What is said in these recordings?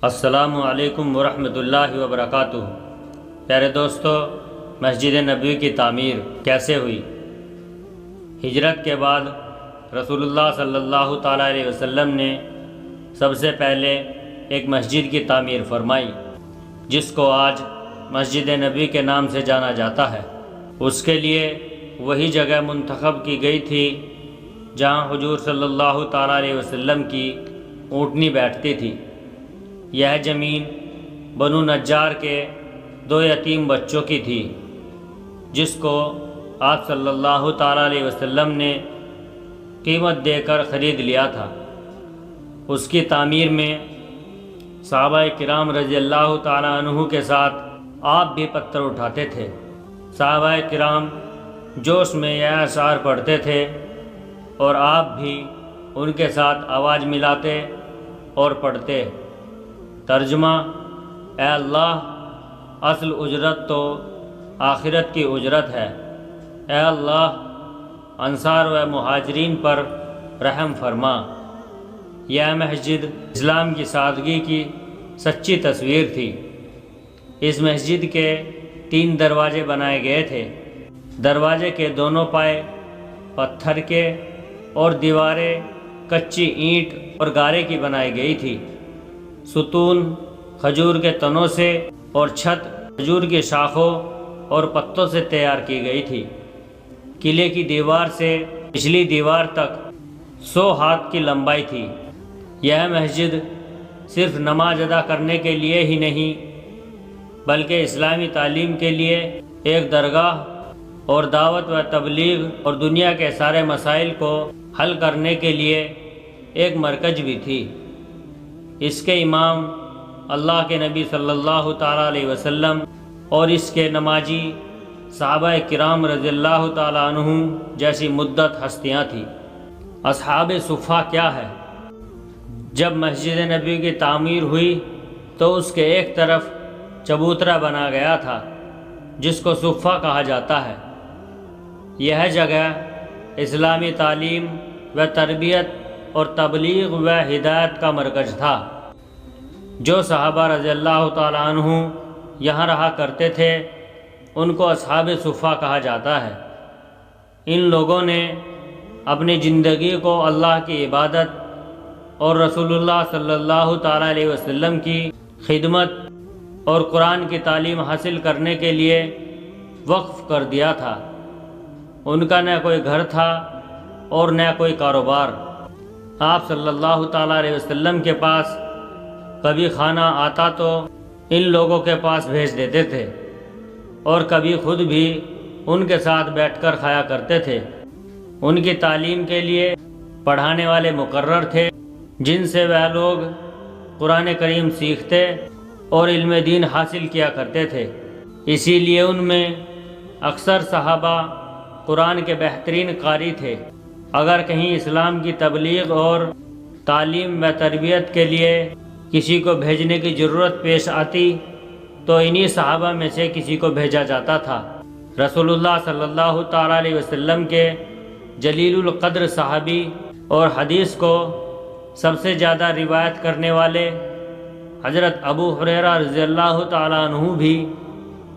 السلام علیکم ورحمۃ اللہ وبرکاتہ۔ پیارے دوستو، مسجد نبوی کی تعمیر کیسے ہوئی؟ ہجرت کے بعد رسول اللہ صلی اللہ تعالیٰ علیہ وسلم نے سب سے پہلے ایک مسجد کی تعمیر فرمائی، جس کو آج مسجد نبوی کے نام سے جانا جاتا ہے۔ اس کے لیے وہی جگہ منتخب کی گئی تھی جہاں حضور صلی اللہ تعالیٰ علیہ وسلم کی اونٹنی بیٹھتی تھی۔ یہ زمین بنو نجار کے 2 یتیم بچوں کی تھی، جس کو آپ صلی اللہ تعالیٰ علیہ وسلم نے قیمت دے کر خرید لیا تھا۔ اس کی تعمیر میں صحابہ کرام رضی اللہ تعالیٰ عنہ کے ساتھ آپ بھی پتھر اٹھاتے تھے۔ صحابہ کرام جوش میں یہ اشعار پڑھتے تھے اور آپ بھی ان کے ساتھ آواز ملاتے اور پڑھتے۔ ترجمہ: اے اللہ، اصل اجرت تو آخرت کی اجرت ہے۔ اے اللہ، انصار و مہاجرین پر رحم فرما۔ یہ مسجد اسلام کی سادگی کی سچی تصویر تھی۔ اس مسجد کے 3 دروازے بنائے گئے تھے۔ دروازے کے دونوں پائے پتھر کے اور دیواریں کچی اینٹ اور گارے کی بنائی گئی تھی۔ ستون کھجور کے تنوں سے اور چھت کھجور کی شاخوں اور پتوں سے تیار کی گئی تھی۔ قلعے کی دیوار سے پچھلی دیوار تک 100 ہاتھ کی لمبائی تھی۔ یہ مسجد صرف نماز ادا کرنے کے لیے ہی نہیں، بلکہ اسلامی تعلیم کے لیے ایک درگاہ اور دعوت و تبلیغ اور دنیا کے سارے مسائل کو حل کرنے کے لیے ایک مرکز بھی تھی۔ اس کے امام اللہ کے نبی صلی اللہ تعالیٰ علیہ وسلم اور اس کے نمازی صحابہ کرام رضی اللہ تعالیٰ عنہ جیسی مدت ہستیاں تھیں۔ اصحاب صفہ کیا ہے؟ جب مسجد نبوی کی تعمیر ہوئی تو اس کے ایک طرف چبوترا بنا گیا تھا، جس کو صفہ کہا جاتا ہے۔ یہ جگہ اسلامی تعلیم و تربیت اور تبلیغ و ہدایت کا مرکز تھا۔ جو صحابہ رضی اللہ تعالیٰ عنہ یہاں رہا کرتے تھے، ان کو اصحاب صفہ کہا جاتا ہے۔ ان لوگوں نے اپنی زندگی کو اللہ کی عبادت اور رسول اللہ صلی اللہ تعالیٰ علیہ وسلم کی خدمت اور قرآن کی تعلیم حاصل کرنے کے لیے وقف کر دیا تھا۔ ان کا نہ کوئی گھر تھا اور نہ کوئی کاروبار۔ آپ صلی اللہ تعالیٰ علیہ وسلم کے پاس کبھی کھانا آتا تو ان لوگوں کے پاس بھیج دیتے تھے، اور کبھی خود بھی ان کے ساتھ بیٹھ کر کھایا کرتے تھے۔ ان کی تعلیم کے لیے پڑھانے والے مقرر تھے، جن سے وہ لوگ قرآن کریم سیکھتے اور علم دین حاصل کیا کرتے تھے۔ اسی لیے ان میں اکثر صحابہ قرآن کے بہترین قاری تھے۔ اگر کہیں اسلام کی تبلیغ اور تعلیم و تربیت کے لیے کسی کو بھیجنے کی ضرورت پیش آتی تو انہی صحابہ میں سے کسی کو بھیجا جاتا تھا۔ رسول اللہ صلی اللہ تعالیٰ علیہ وسلم کے جلیل القدر صحابی اور حدیث کو سب سے زیادہ روایت کرنے والے حضرت ابو ہریرہ رضی اللہ تعالیٰ عنہ بھی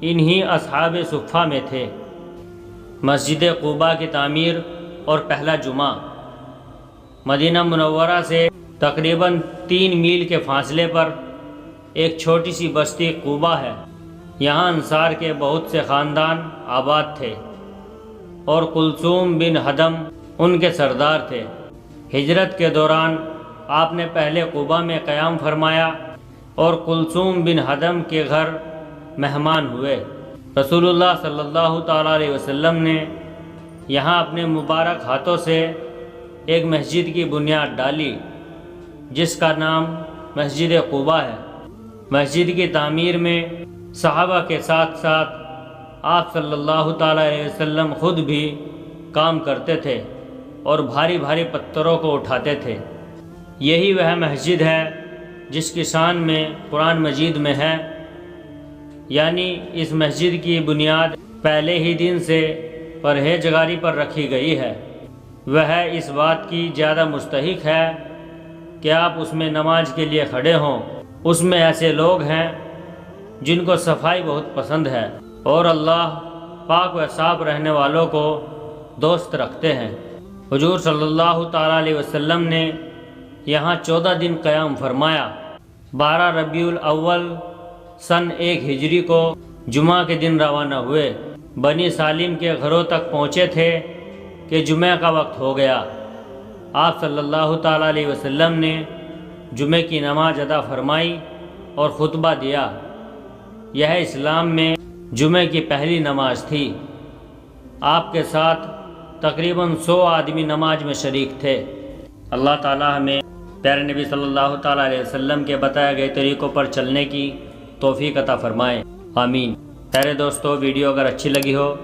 انہی اصحاب صفہ میں تھے۔ مسجد قباء کی تعمیر اور پہلا جمعہ۔ مدینہ منورہ سے تقریباً 3 میل کے فاصلے پر ایک چھوٹی سی بستی قباء ہے۔ یہاں انصار کے بہت سے خاندان آباد تھے اور کلثوم بن ہدم ان کے سردار تھے۔ ہجرت کے دوران آپ نے پہلے قباء میں قیام فرمایا اور کلثوم بن ہدم کے گھر مہمان ہوئے۔ رسول اللہ صلی اللہ تعالیٰ علیہ وسلم نے یہاں اپنے مبارک ہاتھوں سے ایک مسجد کی بنیاد ڈالی، جس کا نام مسجد قباء ہے۔ مسجد کی تعمیر میں صحابہ کے ساتھ ساتھ آپ صلی اللہ تعالیٰ علیہ وسلم خود بھی کام کرتے تھے اور بھاری بھاری پتھروں کو اٹھاتے تھے۔ یہی وہ مسجد ہے جس کی شان میں قرآن مجید میں ہے، یعنی اس مسجد کی بنیاد پہلے ہی دن سے پرہیزگاری پر رکھی گئی ہے، وہ اس بات کی زیادہ مستحق ہے کہ آپ اس میں نماز کے لیے کھڑے ہوں۔ اس میں ایسے لوگ ہیں جن کو صفائی بہت پسند ہے اور اللہ پاک و صاف رہنے والوں کو دوست رکھتے ہیں۔ حضور صلی اللہ تعالیٰ علیہ وسلم نے یہاں 14 دن قیام فرمایا۔ 12 ربیع الاول سن 1 ہجری کو جمعہ کے دن روانہ ہوئے۔ بنی سالم کے گھروں تک پہنچے تھے کہ جمعہ کا وقت ہو گیا۔ آپ صلی اللہ تعالیٰ علیہ وسلم نے جمعہ کی نماز ادا فرمائی اور خطبہ دیا۔ یہ اسلام میں جمعہ کی پہلی نماز تھی۔ آپ کے ساتھ تقریباً 100 آدمی نماز میں شریک تھے۔ اللہ تعالیٰ ہمیں پیارے نبی صلی اللہ تعالیٰ علیہ وسلم کے بتائے گئے طریقوں پر چلنے کی توفیق عطا فرمائے، آمین۔ پیارے دوستو، ویڈیو اگر اچھی لگی ہو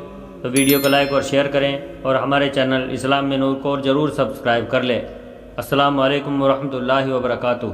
تو ویڈیو کو لائک اور شیئر کریں اور ہمارے چینل اسلام میں نور کو ضرور سبسکرائب کر لیں۔ السلام علیکم ورحمۃ اللہ وبرکاتہ۔